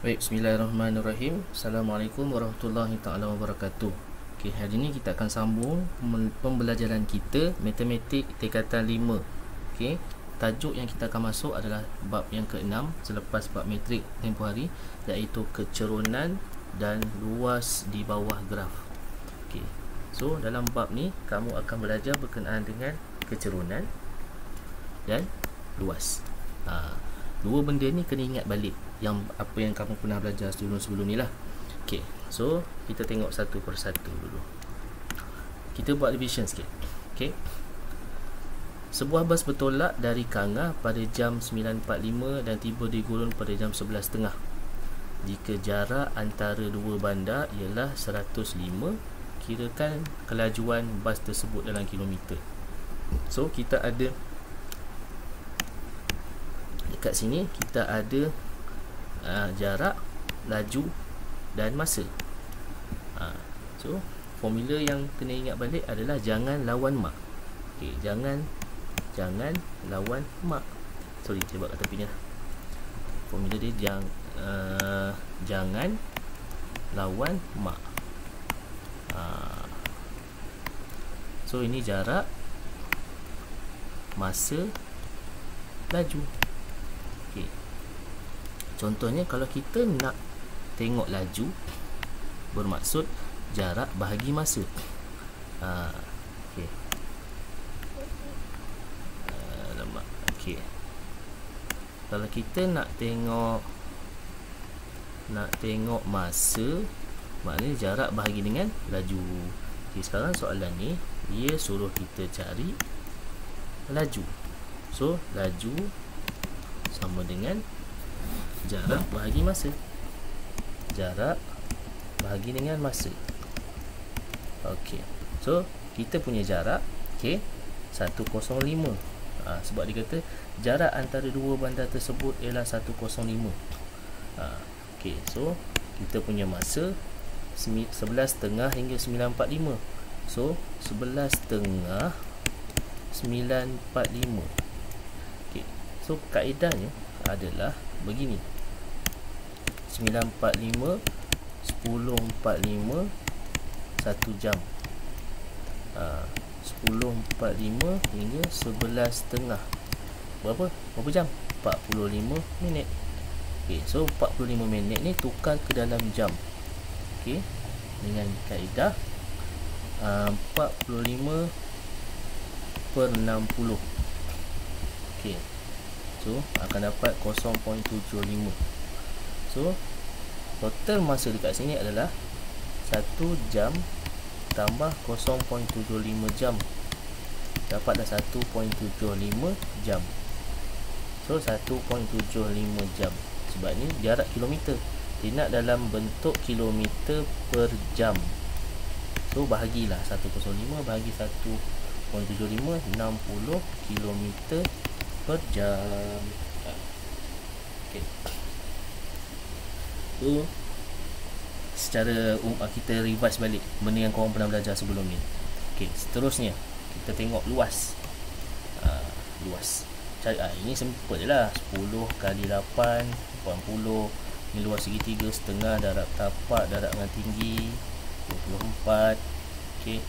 Baik, bismillahirrahmanirrahim. Assalamualaikum warahmatullahi taala wabarakatuh. Okey, hari ini kita akan sambung pembelajaran kita matematik tingkatan 5. Okey, tajuk yang kita akan masuk adalah bab yang ke-6 selepas bab metrik tempoh hari, iaitu kecerunan dan luas di bawah graf. Okey. So, dalam bab ni kamu akan belajar berkenaan dengan kecerunan dan luas. Dua benda ni kena ingat balik yang apa yang kamu pernah belajar sebelum ni lah. Okay, so kita tengok satu persatu dulu. Kita buat revision sikit. Okay, sebuah bas bertolak dari Kanga pada jam 9.45 dan tiba di Gurun pada jam 11.30. Jika jarak antara dua bandar ialah 105, kirakan kelajuan bas tersebut dalam kilometer. So kita ada dekat sini, kita ada jarak, laju dan masa. So formula yang kena ingat balik adalah jangan lawan mak. Okay, jangan lawan mak. Sorry, saya buat kat tepi ni lah. Formula dia jangan lawan mak. So ini jarak, masa, laju. Okay. Contohnya kalau kita nak tengok laju, bermaksud jarak bahagi masa. Okay. Okay. Kalau kita nak tengok masa, maknanya jarak bahagi dengan laju. Okay, sekarang soalan ni dia suruh kita cari laju. So laju sama dengan jarak bahagi masa. Jarak bahagi dengan masa. Okey. So kita punya jarak, okey, 105. Sebab dia kata jarak antara dua bandar tersebut ialah 105. Okey, so kita punya masa 11.30 hingga 9.45. So 11.30 9.45. Okey. So kaedahnya adalah begini. 9.45 10.45 1 jam. 10.45 hingga 11.30. Berapa jam? 45 minit. Okey, so 45 minit ni tukar ke dalam jam. Okey, dengan kaedah 45/60. Okey. So akan dapat 0.75. So total masa dekat sini adalah 1 jam tambah 0.75 jam. Dapatlah 1.75 jam. So 1.75 jam. Sebab ni jarak kilometer. Dia nak dalam bentuk kilometer per jam. So bahagilah 105 bahagi 1.75, 60 kilometer per jam. Okay. So secara kita revise balik benda yang korang pernah belajar sebelum ni. Okay, seterusnya kita tengok luas. Luas. Ini simple je lah. 10 kali 8 80. Ni luas segitiga, setengah, darab tapak, darab dengan tinggi 24. Okay.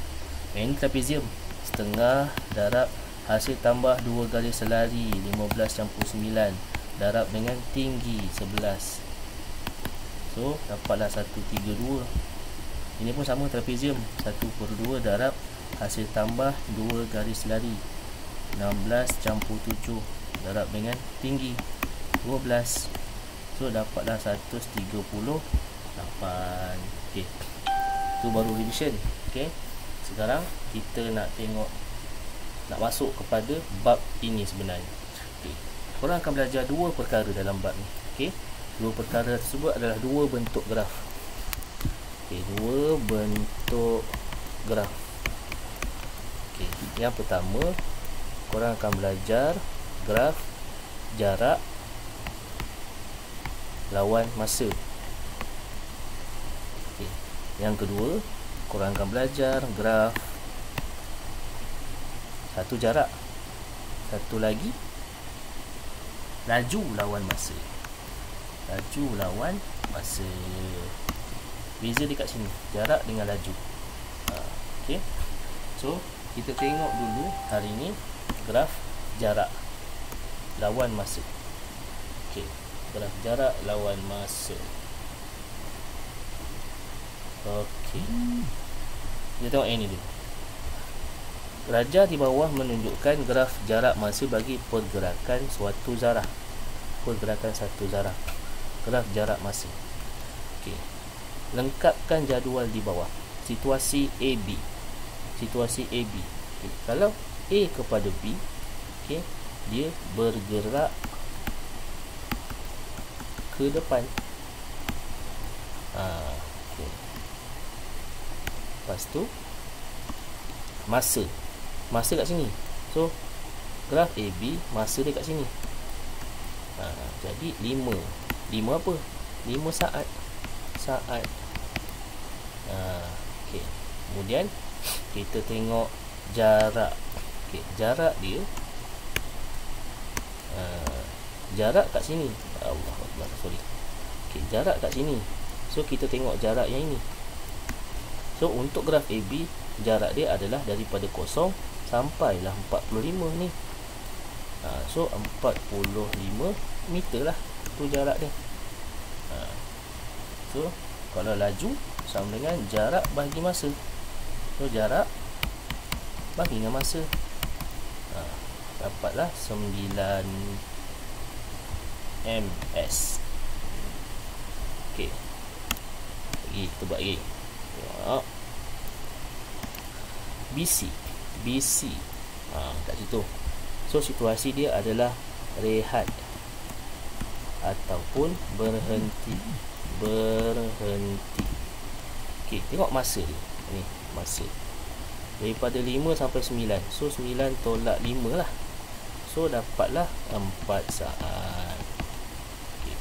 Ini trapezium. Setengah darab hasil tambah 2 garis selari 15 campur 9 darab dengan tinggi 11. So dapatlah 132. Ini pun sama, trapezium. 1/2 darab hasil tambah 2 garis selari 16 campur 7 darab dengan tinggi 12. So dapatlah 138. Okay, tu baru revision. Okay, sekarang kita nak masuk kepada bab ini sebenarnya. Okay, korang akan belajar dua perkara dalam bab ni. Okay, dua perkara tersebut adalah dua bentuk graf. Okay, dua bentuk graf. Okay, yang pertama korang akan belajar graf jarak lawan masa. Okay, yang kedua korang akan belajar graf satu jarak, satu lagi laju lawan masa. Laju lawan masa. Beza dekat sini, jarak dengan laju. Okey. So, kita tengok dulu hari ni graf jarak lawan masa. Okey, graf jarak lawan masa. Okey. Kita tengok yang ni dulu. Raja di bawah menunjukkan graf jarak masa bagi pergerakan suatu zarah. Pergerakan satu zarah. Graf jarak masa. Okey. Lengkapkan jadual di bawah. Situasi AB. Situasi AB. Okay. Kalau A kepada B, okay, dia bergerak ke depan. Okay. Lepas tu masa. Masa kat sini. So graf AB, masa dia kat sini. Jadi 5 apa? 5 saat. Okay. Kemudian kita tengok jarak. Okay. Jarak dia jarak kat sini. Allah Akbar, sorry. Okay. Jarak kat sini. So kita tengok jarak yang ini. So untuk graf AB, jarak dia adalah daripada 0 sampailah 45 ni. So 45 meter lah tu jarak dia. So kalau laju sama dengan jarak bahagi masa. So jarak bagi dengan masa. Dapatlah 9 ms. Okey. Lagi kita buat lagi. Tengok. BC. Kat situ. So situasi dia adalah rehat ataupun berhenti. Okey, tengok masa dia. Ni masa. Daripada 5 sampai 9. So 9 tolak 5 lah. So dapatlah 4 saat. Okay.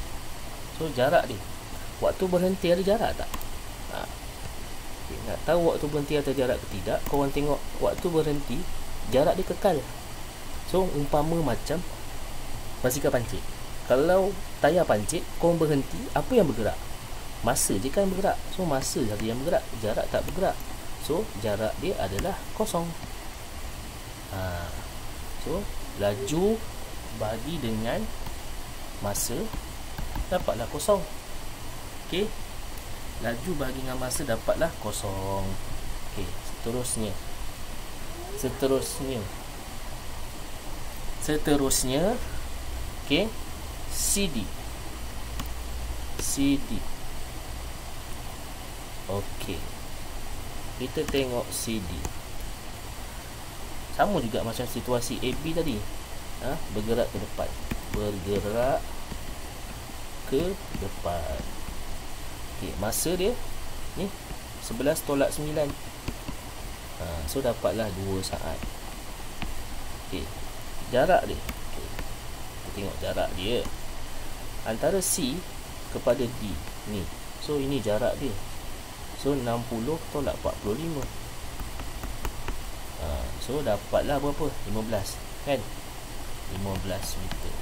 So jarak dia, waktu berhenti ada jarak tak? Okay. Nak tahu waktu berhenti ada jarak ke tidak, korang tengok waktu berhenti, jarak dia kekal. So umpama macam basikal pancit. Kalau tayar pancit, korang berhenti, apa yang bergerak? Masa je kan bergerak. So masa saja yang bergerak, jarak tak bergerak. So jarak dia adalah kosong. So laju bagi dengan masa dapatlah kosong. Okey. Laju bagi dengan masa dapatlah kosong. Okey, seterusnya okey, CD. Okey. Kita tengok CD. Sama juga macam situasi AB tadi. Bergerak ke depan. Okey, masa dia ni 11 tolak 9. So dapatlah 2 saat. Okey, jarak dia. Okay. Kita tengok jarak dia antara C kepada D ni. So ini jarak dia. So 60 tolak 45. So dapatlah berapa? 15 kan? 15 meter.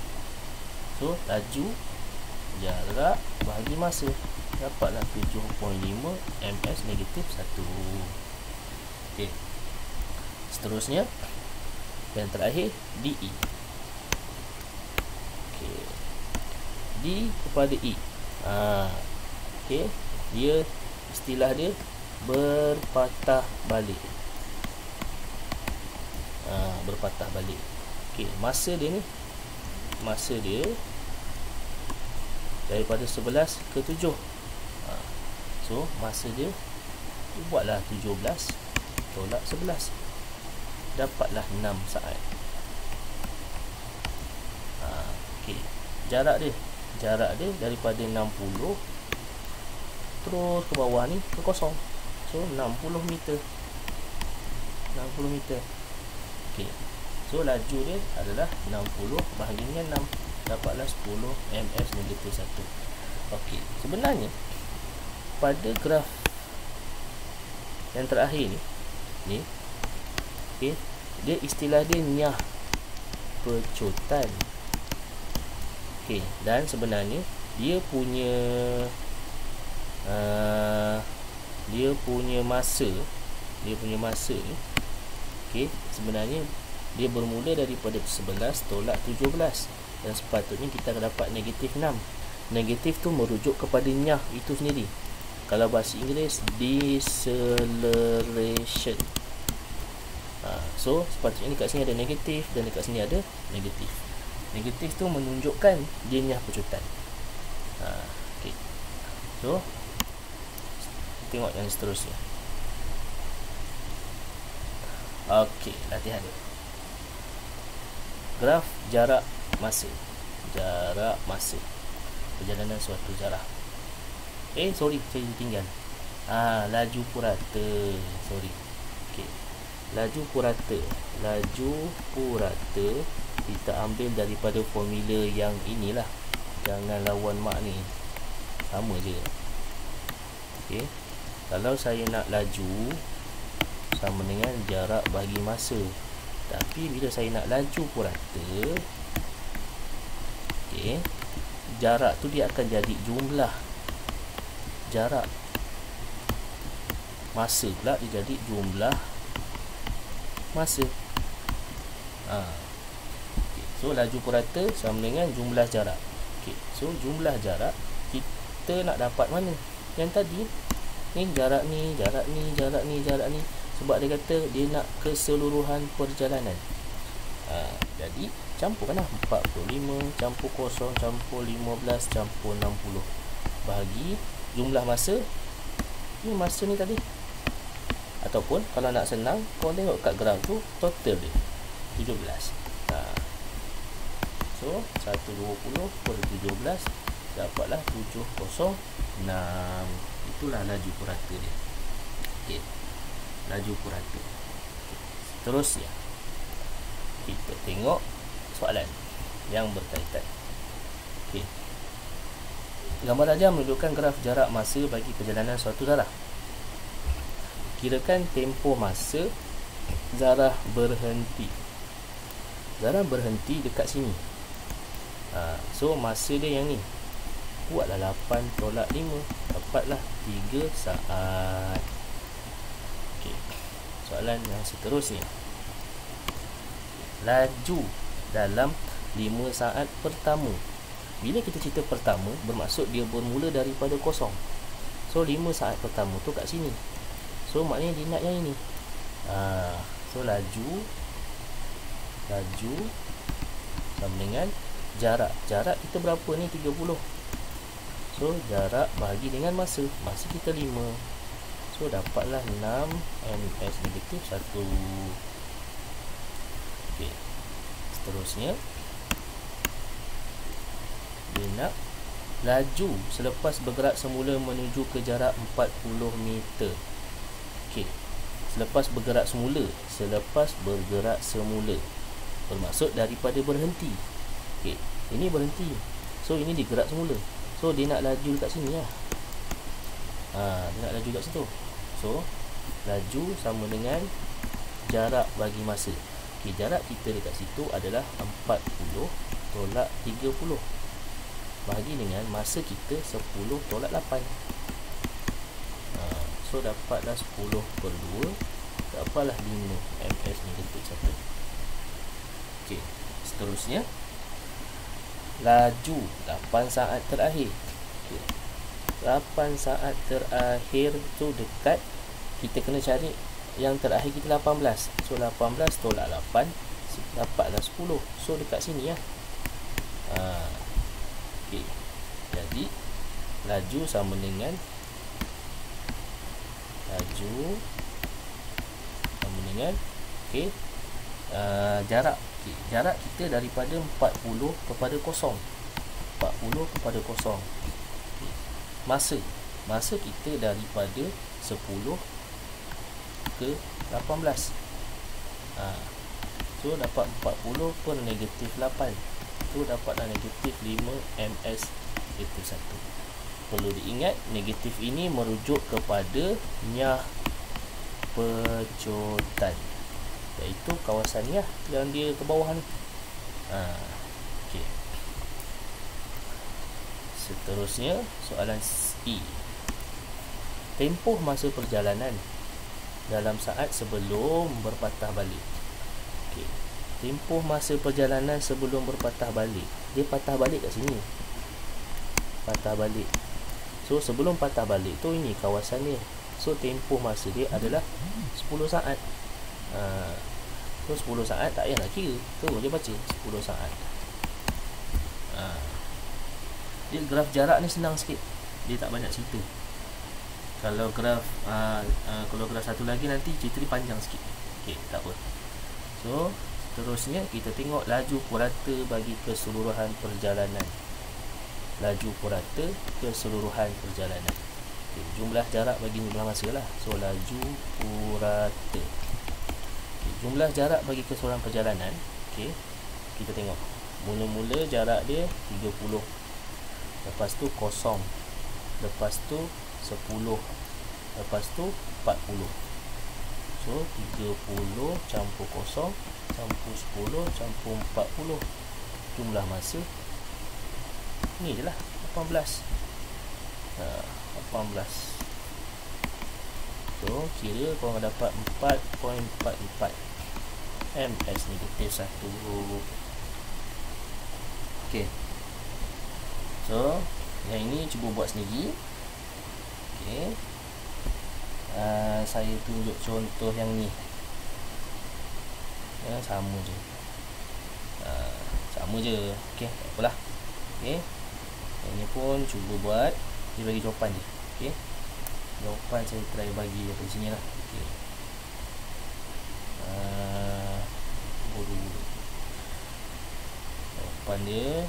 So laju, jarak bahagi masa, dapatlah 7.5 ms negatif 1. Okey. Seterusnya yang terakhir DE. Okey. D kepada E. Okey, dia istilah dia berpatah balik. Berpatah balik. Okey, masa dia ni, masa dia daripada 11 ke 7. So masa dia buatlah 17 tolak 11, dapatlah 6 saat. Okey, jarak dia daripada 60 terus ke bawah ni ke kosong. So 60 meter. Okey. So laju dia adalah 60 bahagi dengan 6, dapatlah 10 ms negatif 1. Okey, sebenarnya pada graf yang terakhir ni okey, dia istilah dia nyah pecutan. Okey, dan sebenarnya dia punya masa ni, okey, sebenarnya dia bermula daripada 11 tolak 17 dan sepatutnya kita akan dapat negatif 6. Negatif tu merujuk kepada nyah itu sendiri. Kalau bahasa Inggeris, deceleration. So sepatutnya dekat sini ada negatif dan dekat sini ada negatif. Negatif tu menunjukkan dia nyah pecutan. Okay. So tengok yang seterusnya. Okey, latihan. Graf jarak masa. Perjalanan suatu jarak. Sorry, saya tinggal. Laju purata. Sorry. Okey. Laju purata kita ambil daripada formula yang inilah. Jangan lawan mak ni. Sama je. Okey. Kalau saya nak laju, sama dengan jarak bagi masa. Tapi bila saya nak laju purata, okey, jarak tu dia akan jadi jumlah. Jarak masa pula dia jadi jumlah masa. Okay. So laju purata sama dengan jumlah jarak. Okay. So jumlah jarak kita nak dapat mana? Yang tadi ni jarak ni. Sebab dia kata dia nak keseluruhan perjalanan. Jadi campurkanlah 45 campur 0 campur 15 campur 60 bagi jumlah masa. Ni masa ni tadi. Ataupun kalau nak senang, kau tengok kat graf tu total dia 17. So 120 per 17 dapatlah 706. Itulah laju purata dia. Okey. Laju purata. Seterusnya kita tengok soalan yang berkaitan. Okey. Gambar rajah menunjukkan graf jarak masa bagi perjalanan suatu zarah. Kirakan tempoh masa zarah berhenti. Zarah berhenti dekat sini. So masa dia yang ni. Buatlah 8 tolak 5, dapatlah 3 saat. Okey. Soalan yang seterusnya. Laju dalam 5 saat pertama. Bila kita cerita pertama, bermaksud dia bermula daripada kosong. So 5 saat pertama tu kat sini. So maknanya dia nak yang ini. So laju sama dengan jarak. Jarak kita berapa ni? 30. So jarak bahagi dengan masa. Masa kita 5. So dapatlah 6 ms negatif 1. Okey. Seterusnya dia nak laju selepas bergerak semula menuju ke jarak 40 meter. Okey. Selepas bergerak semula bermaksud daripada berhenti. Okey, ini berhenti. So ini digerak semula. So dia nak laju dekat sini lah. Dia nak laju dekat situ. So laju sama dengan jarak bagi masa. Okey, jarak kita dekat situ adalah 40 tolak 30 bahagi dengan masa kita 10 tolak 8. So dapatlah 10 per 2, dapatlah 5 ms negatif 1. Okey, seterusnya laju 8 saat terakhir. Okey, 8 saat terakhir tu dekat, kita kena cari yang terakhir kita 18. So 18 tolak 8 dapatlah 10. So dekat sini ya. Okey, jadi laju sama dengan okey, jarak. Okay, jarak kita daripada 40 kepada 0. 40 kepada 0. Okay. Masa kita daripada 10 ke 18. So dapat 40 per negatif 8. So dapatlah negatif 5 ms negatif 1. Perlu diingat, negatif ini merujuk kepada nyah pecutan, iaitu kawasan nyah yang dia ke bawah ni. Okay. Seterusnya soalan E. Tempoh masa perjalanan dalam saat sebelum berpatah balik. Okey. Tempoh masa perjalanan sebelum berpatah balik. Dia patah balik kat sini. Patah balik. So sebelum patah balik tu ini kawasan dia. So tempoh masa dia adalah 10 saat. So 10 saat tak payah nak kira. Tu je baca 10 saat. Dia graf jarak ni senang sikit. Dia tak banyak cerita. Kalau graf satu lagi nanti cerita dia panjang sikit. Okey, tak apa. So, seterusnya kita tengok laju purata bagi keseluruhan perjalanan. Laju purata keseluruhan perjalanan. Okay, jumlah jarak bagi jumlah masa lah. So, laju purata. Okay, jumlah jarak bagi keseluruhan perjalanan. Okay, kita tengok. Mula-mula jarak dia 30. Lepas tu kosong. Lepas tu 10. Lepas tu 40. So 30 campur kosong campur 10 campur 40. Jumlah masa ni je lah 18. 18. So kira korang dapat 4.44 ms negatif 1. Ok. So yang ini cuba buat sendiri. Okay. Saya tunjuk contoh yang ni. Sama je. Sama je. Okay, tak apalah. Okay. Yang ni pun cuba buat. Dia bagi jawapan je. Okay. Jawapan saya try bagi dari sini lah. Okay. Jawapan dia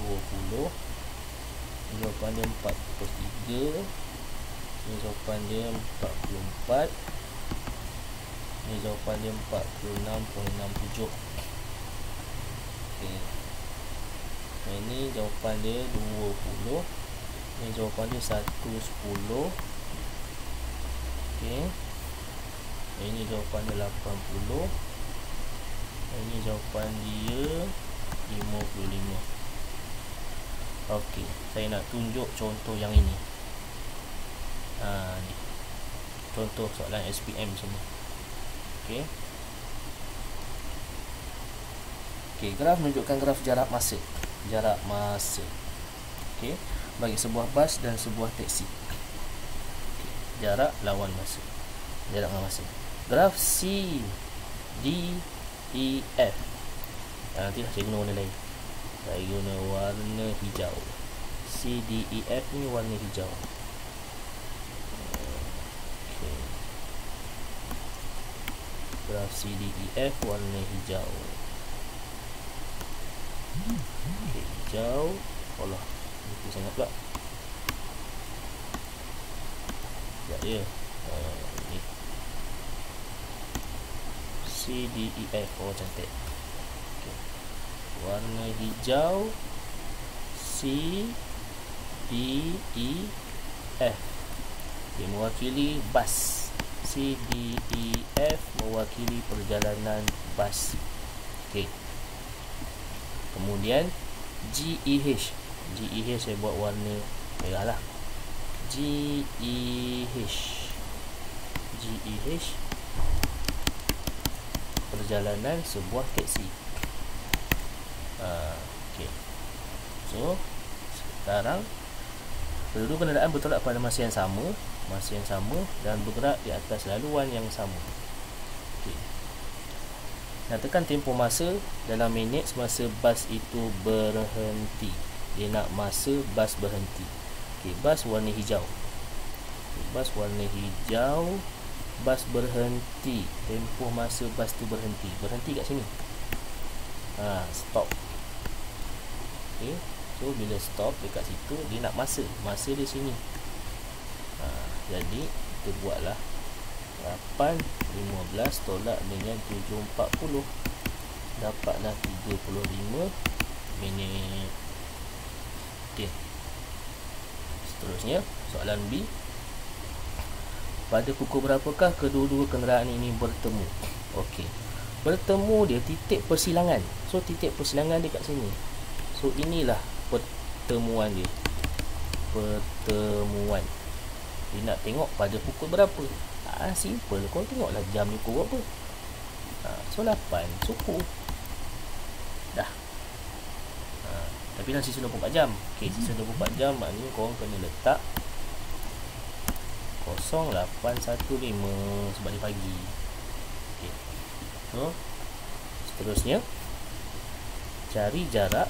20. Jawapan dia 43. Ini jawapan dia 44. Ini jawapan dia 46.67. Okey. Ini jawapan dia 20. Ini jawapan dia 110. Okey. Ini jawapan dia 80. Ini jawapan dia 55. Okey, saya nak tunjuk contoh yang ini. Ni. Contoh soalan SPM semua. Okey. Okey, graf menunjukkan graf jarak masa. Jarak masa. Okey, bagi sebuah bas dan sebuah teksi. Okay. Jarak lawan masa. Jarak dengan masa. Graf C D E F. Nantilah saya guna warna lain. Saya guna warna hijau. C, D, E, F ni warna hijau. Okay. Graf C, D, E, F warna hijau. Okay, hijau. Allah, itu sangat pula. Sekejap je. Ni C, D, E, F. Oh, cantik. Warna hijau C D E F. Dia mewakili bas. C D E F mewakili perjalanan bas. Okey. Kemudian G E H. G E H saya buat warna merah lah. G E H. G E H perjalanan sebuah teksi. Okay. So sekarang kedua kenderaan bertolak pada masa yang sama, dan bergerak di atas laluan yang sama. Okay. Nyatakan tempoh masa dalam minit semasa bas itu berhenti. Dia nak masa bas berhenti. Okay, bas warna hijau. Okay, bas warna hijau. Bas berhenti. Tempoh masa bas tu berhenti. Berhenti kat sini. Stop. Okay. So bila stop dekat situ, dia nak masa di sini. Jadi kita buatlah 8.15 tolak dengan 7.40, dapatlah 35 minit. Okay. Seterusnya soalan B. Pada pukul berapakah kedua-dua kenderaan ini bertemu? Okey. Bertemu dia titik persilangan. So titik persilangan dia kat sini. So inilah pertemuan dia. pertemuan. Dia nak tengok pada pukul berapa. Simple, kau tengoklah jam ni pukul berapa. So 8 suku dah. Tapi dah sisa 24 jam. Sisa 24 jam maknanya korang kena letak 0815 sebab dia pagi. So seterusnya cari jarak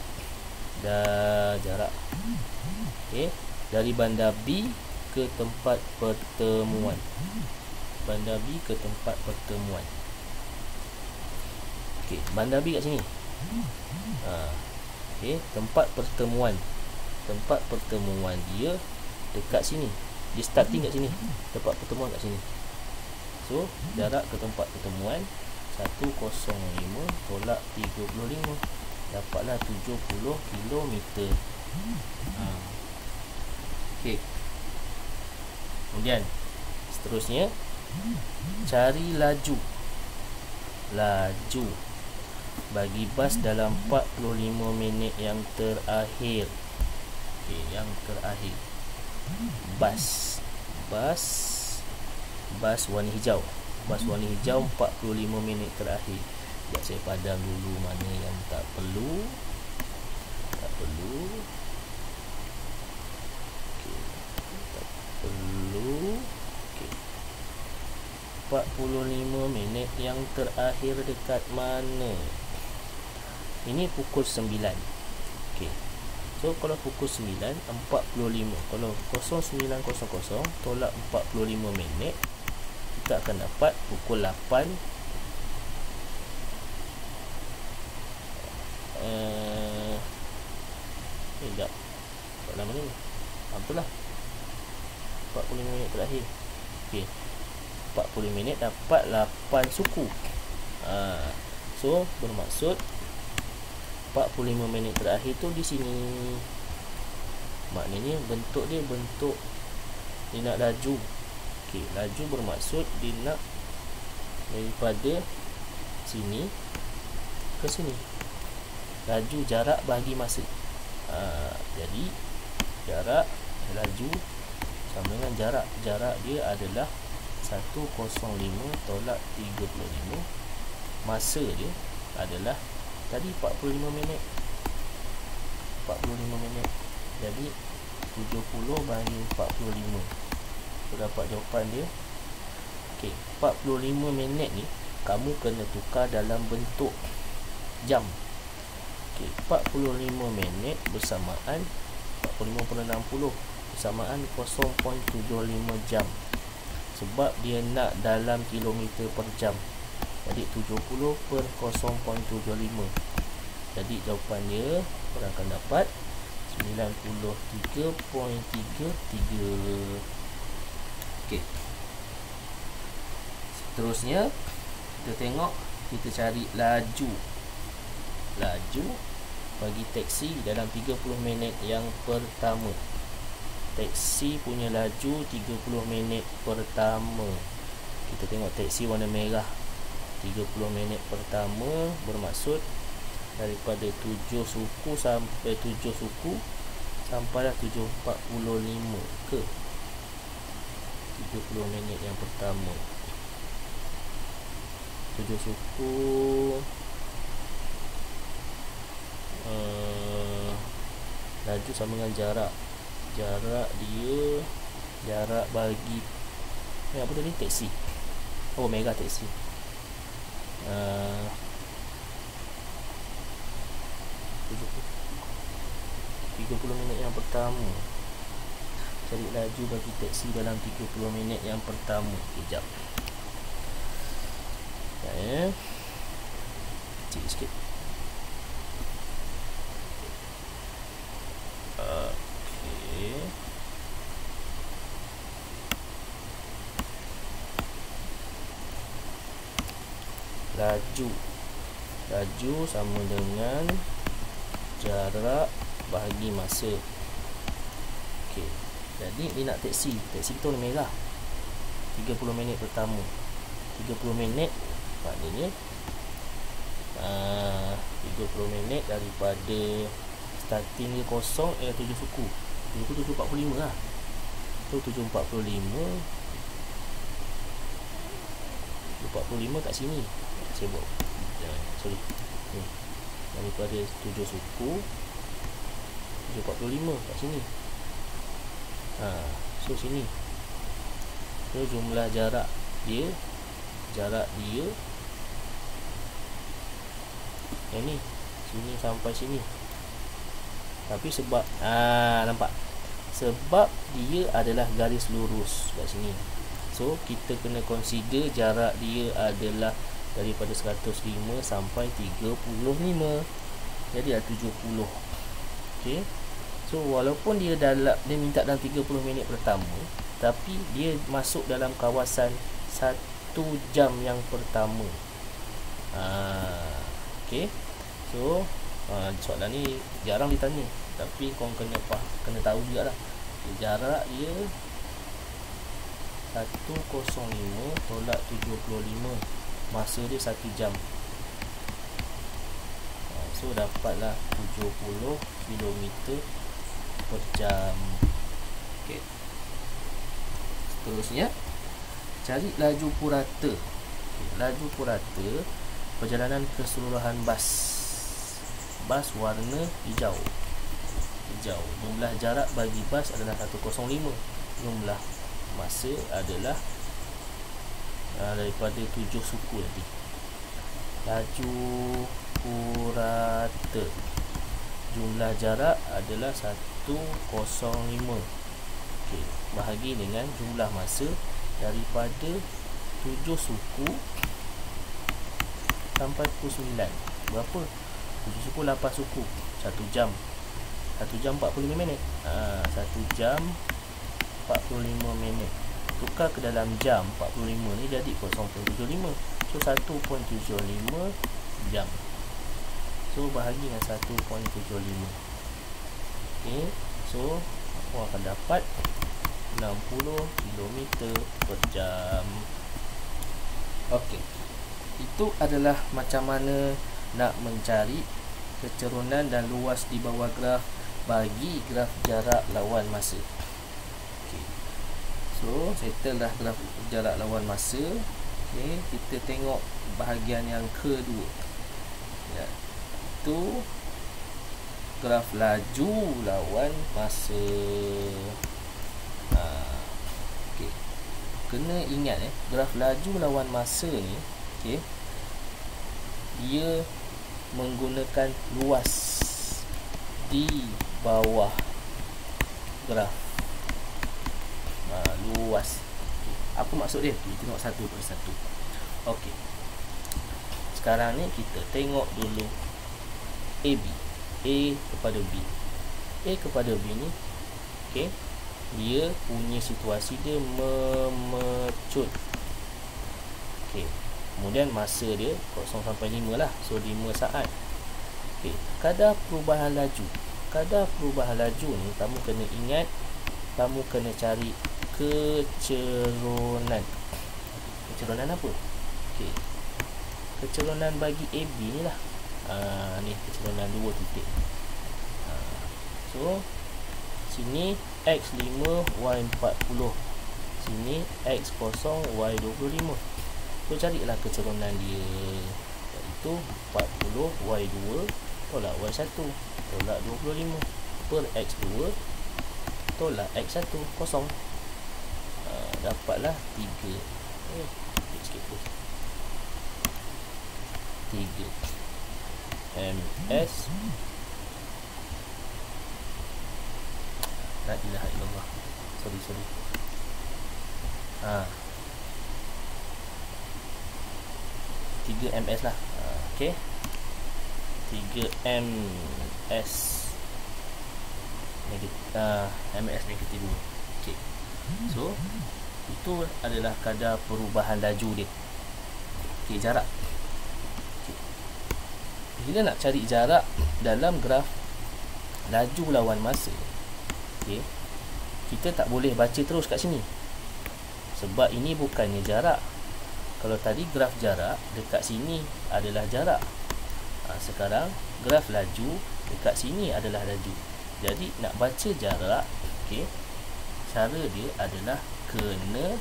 dari bandar B ke tempat pertemuan. Bandar B ke tempat pertemuan. Bandar B kat sini. Tempat pertemuan. Tempat pertemuan dia dekat sini. Dia starting kat sini. Tempat pertemuan kat sini. So, jarak ke tempat pertemuan 105 tolak 35. Dapatlah 70 kilometer. Kemudian seterusnya cari laju bagi bas dalam 45 minit yang terakhir. Yang terakhir bas warna hijau. Bas warna hijau 45 minit terakhir. Sekejap saya padam dulu mana yang tak perlu. 45 minit yang terakhir dekat mana? Ini pukul 9. So kalau pukul 9 45. Kalau 09.00 tolak 45 minit, kita akan dapat pukul 8. Sekejap, tak lama ni. Itulah 45 minit terakhir. 40 minit dapat 8 suku. So bermaksud 45 minit terakhir tu di sini. Maknanya bentuk dia bentuk dia nak laju. Laju bermaksud dia nak daripada sini ke sini. Laju jarak bagi masa. Jadi jarak laju sama dengan jarak dia adalah 105 tolak 35. Masa dia adalah tadi 45 minit. Jadi 70 bagi 45. So dapat jawapan dia. 45 minit ni kamu kena tukar dalam bentuk jam. 45 minit bersamaan 45/60 bersamaan 0.75 jam. Sebab dia nak dalam kilometer per jam. Jadi 70/0.75. Jadi jawapan dia korang akan dapat 93.33. Seterusnya kita tengok, kita cari laju bagi taksi dalam 30 minit yang pertama. Taksi punya laju 30 minit pertama. Kita tengok taksi warna merah. 30 minit pertama bermaksud daripada 7 suku sampai 7 suku sampailah 7.45 ke 30 minit yang pertama. 7 suku laju sama dengan jarak dia, jarak bagi apa tadi, taksi. Merah taksi. 30 minit yang pertama. Cari laju bagi taksi dalam 30 minit yang pertama. Kejap. Kecil sikit. Laju sama dengan jarak bahagi masa. Jadi dia nak taksi kita warna merah. 30 minit pertama. 30 minit maknanya 30 minit daripada starting dia kosong ialah 7 suku. Itu 7.45 lah. So 7.45 kat sini. Saya buat sorry ni, daripada 7 suku 7.45 kat sini. So sini. So jumlah jarak dia yang ni, sini sampai sini. Tapi sebab nampak, sebab dia adalah garis lurus kat sini, so kita kena consider jarak dia adalah daripada 105 sampai 35. Jadi ada 70. Okey. So walaupun dia minta dalam 30 minit pertama, tapi dia masuk dalam kawasan 1 jam yang pertama. Okey. So soalan ni jarang ditanya, tapi korang kena tahu jugalah. Jarak dia 105 tolak 75, masa dia 1 jam. So dapatlah 70 km per jam. Okey. Seterusnya, cari laju purata. Laju purata perjalanan keseluruhan bas warna hijau. Jumlah jarak bagi bas adalah 105. Jumlah masa adalah daripada 7 suku tadi. Laju purata, jumlah jarak adalah 105. Okey, bahagi dengan jumlah masa daripada 7 suku sampai pukul 9. Berapa? 7 suku 8 suku, 1 jam 45 minit. 1 jam 45 minit tukar ke dalam jam 45 ni jadi 0.75. So 1.75 jam. So bahagi dengan 1.75. Okey, so aku akan dapat 60 km per jam. Okey, itu adalah macam mana nak mencari kecerunan dan luas di bawah graf bagi graf jarak lawan masa. Okay. So settle dah graf jarak lawan masa. Okay, kita tengok bahagian yang kedua. Ya, itu graf laju lawan masa. Okay. Kena ingat graf laju lawan masa ni, okay, dia menggunakan luas di bawah graf. Luas. Apa maksud dia? Kita tengok satu persatu. Okey. Sekarang ni kita tengok dulu AB. A kepada B. A kepada B ni, okey, dia punya situasi dia memecut. Okey. Kemudian masa dia 0 sampai 5 lah. So 5 saat. Okey, kadar perubahan laju. Kadar perubahan laju ni kamu kena ingat, kamu kena cari kecerunan. Kecerunan apa? Okey. Kecerunan bagi AB ni lah. Ni kecerunan 2 titik. So sini X5 Y40. Sini X0 Y25. So carilah kecerunan dia, iaitu 40 Y2 tolak Y1 tolak 25 per X2 tolak X1 kosong. Dapatlah 3. Sikit tu. 3 ms. La ilaha illallah. Sorry. 3 ms lah. Okey. 3 ms negatif 2. Okey. So itu adalah kadar perubahan laju dia. Okey, jarak. Okay. Bila nak cari jarak dalam graf laju lawan masa, okey, kita tak boleh baca terus kat sini. Sebab ini bukannya jarak. Kalau tadi graf jarak, dekat sini adalah jarak. Sekarang graf laju, dekat sini adalah laju. Jadi nak baca jarak, Okey. Cara dia adalah kena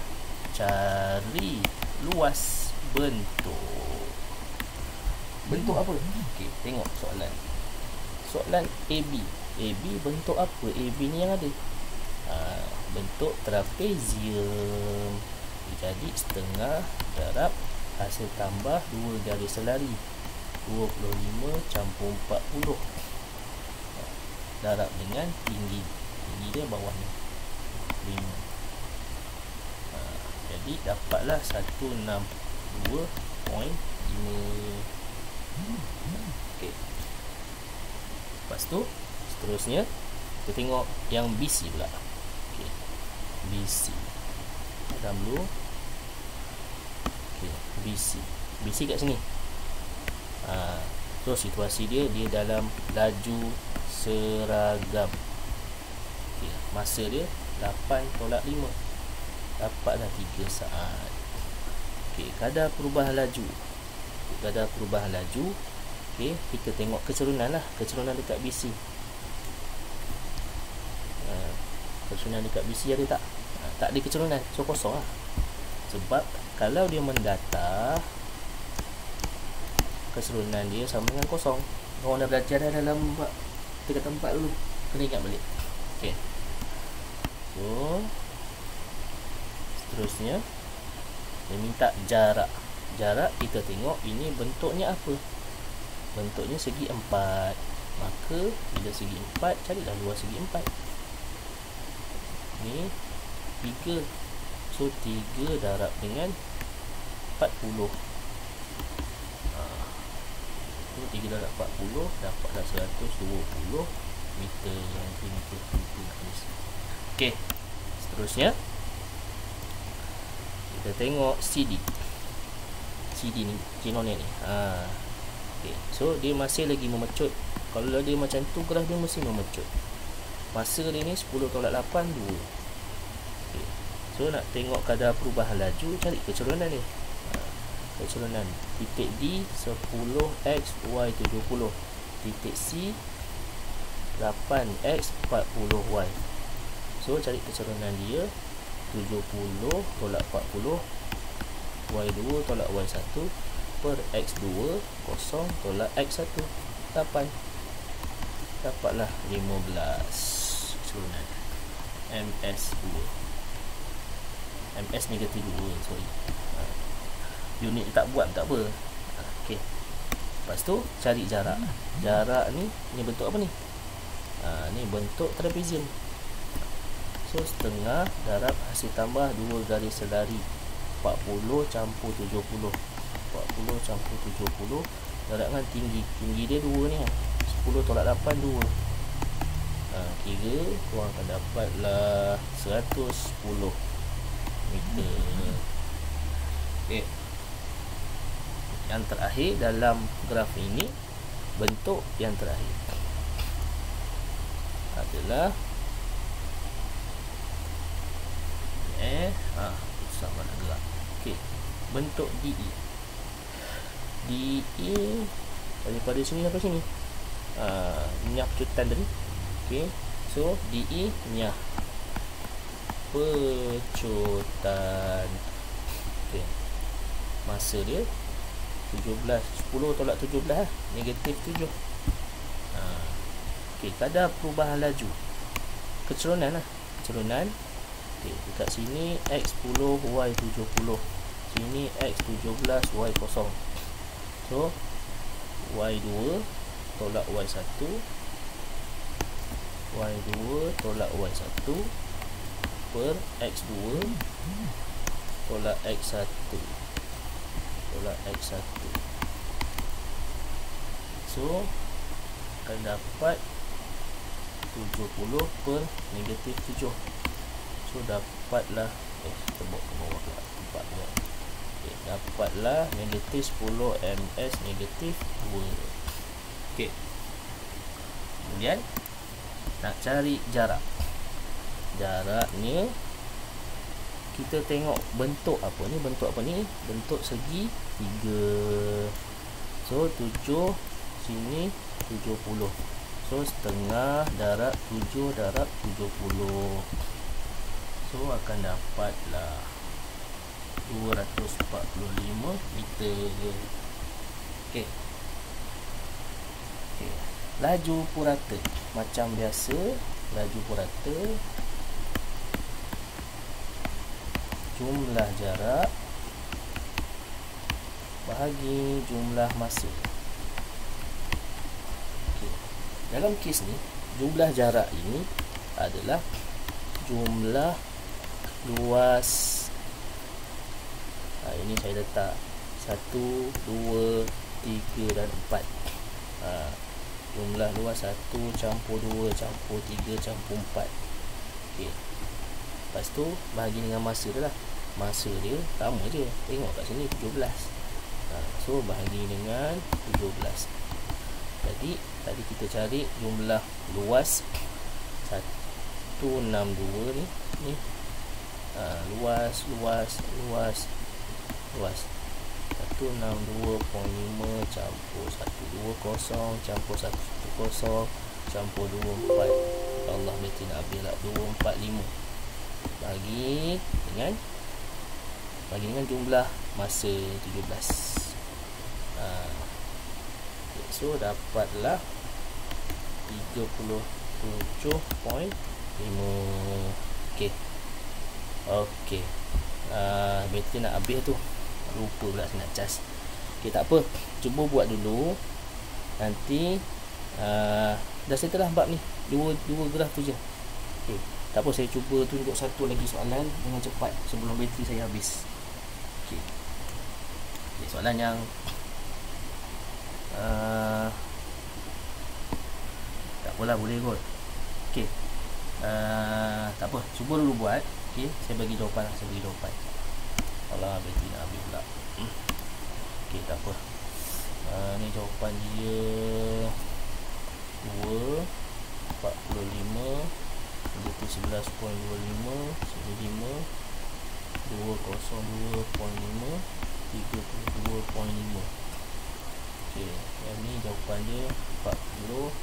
cari luas bentuk. Bentuk apa? Okey, tengok soalan. Soalan AB. AB bentuk apa? AB ni yang ada. Bentuk trapezium. Jadi setengah darab hasil tambah 2 garis selari 25 campur 40 darab dengan tinggi dia bawah ni 5. Jadi dapatlah 162.5. Okey. Lepas tu seterusnya kita tengok yang BC pula. Okey. BC dalam dulu. Okey, BC kat sini. So situasi dia dalam laju seragam. Okey, masa dia 8:5. Dapatlah 3 saat. Okey, kadar perubahan laju. Okey, kita tengok kecerunan lah. Kecerunan dekat BC. Kecerunan dekat BC ada tak? Tak ada kecerunan. So kosong lah. Sebab kalau dia mendatar, keseluruhan dia sama dengan kosong. Orang dah belajar dah dalam tingkatan 4 dulu. Kena ingat balik. Okey. So seterusnya dia minta jarak. Jarak kita tengok ini bentuknya apa? Bentuknya segi 4. Maka bila segi 4, carilah luas segi 4. Ni 3. So 3 darab dengan 40. 3 darab 40 dapatlah 120 meter yang meter. Okey. Seterusnya kita tengok CD ni, Genone ni. Okey. So dia masih lagi memecut. Kalau dia macam tu, graf dia mesti memecut. Masa dia ni 10:8 2. Okey. So nak tengok kadar perubahan laju, cari kecerunan ni. Kecerunan titik D 10x y 70, titik C 8x 40y. So cari kecerunan dia 70 tolak 40 y2 tolak y1 per x2 0 tolak x1 8. Dapatlah 15 kecerunan MS2. MS negatif 2, sorry. Unit tak buat tak apa. Okey. Lepas tu cari jarak. Jarak ni bentuk apa ni? Ni bentuk trapezium. So setengah darab hasil tambah 2 garis selari 40 campur 70. 40 campur 70 darab dengan tinggi. Tinggi dia 2 ni. 10 tolak 8 2. Kira korang akan dapatlah 110 meter. Okey. Yang terakhir dalam graf ini, bentuk yang terakhir adalah sama nak gerak. Okey, bentuk DE. DE daripada sini sampai sini. Nyah pecutan tadi. Okey, so DE nyah pecutan. Okey. Masa dia 17, 10 tolak 17 lah, negatif 7. Okey, kadar perubahan laju kecerunan lah, kecerunan. Okey, dekat sini x10 y70, sini x17 y0. So y2 tolak y1 tolak y1 per x2 tolak x1 tolak x1. So akan dapat 70 per negatif 7. So dapatlah kita bawa ke bawah pula tempat dia. Okay, dapatlah negatif 10 ms negatif 2. Okey. Kemudian nak cari jarak. Jaraknya kita tengok bentuk apa ni? Bentuk apa ni? Bentuk segi 3. So 7 sini 70. So setengah darab 7 darab 70. So akan dapatlah 245 meter. Okey. Okey. Laju purata macam biasa, laju purata jumlah jarak bahagi jumlah masa. Okey. Dalam kes ni, jumlah jarak ini adalah jumlah luas. Ini saya letak 1, 2, 3 dan 4. Jumlah luas 1 campur 2 campur 3 campur 4. Okey. Lepas tu bahagi dengan masa dia lah. Masa dia sama je. Tengok kat sini 17. So bahagi dengan 17. Jadi tadi kita cari jumlah luas 162 ni. Luas 162.5 campur 120 campur 110 campur 24. Allah betul nak habis lah. 245 bagi dengan jumlah masa 17. So dapatlah 37.5. Okey. Betul nak habis tu. Lupa pula saya nak cas. Okey, tak apa. Cuba buat dulu. Nanti dah settle lah bab ni. Dua graf tu je. Okey. Tak apa, saya cuba tunjuk satu lagi soalan dengan cepat sebelum bateri saya habis. Okey. Okay, soalan yang tak apalah, boleh kot. Okey. Tak apa, cuba dulu buat. Okey, saya bagi jawapan. Alah, bateri nak habis pula. Okey, tak apa. Ni jawapan dia 2 45 11.25 15 202.5 32.5. Okey, yang ni jawapan dia 40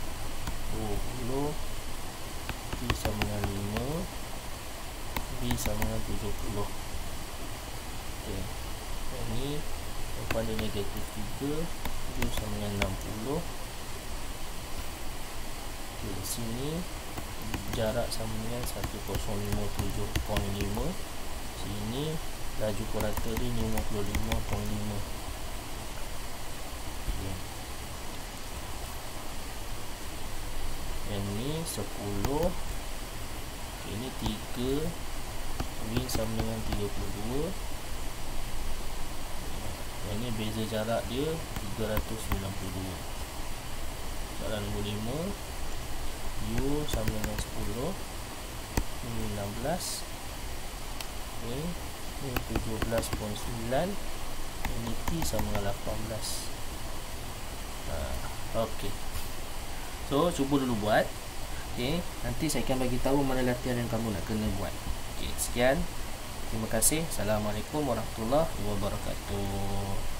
20 T sama dengan 5 B sama dengan 70. Okey, yang ni jawapan dia negatif 3 U sama dengan 60. Okey, sini jarak sama dengan 1057.5. Sini laju purata dia 55.5. Okay. Yang ni 10. Okay, ini 3 V sama dengan 32. Yang ni beza jarak dia 392. Soalan nombor 5, U sama dengan 10. Ini 16. Okay. Ini 17.9. Ini T sama dengan 18. Okey. So cuba dulu buat. Okey, nanti saya akan bagi tahu mana latihan yang kamu nak kena buat. Okey, sekian. Terima kasih. Assalamualaikum warahmatullahi wabarakatuh.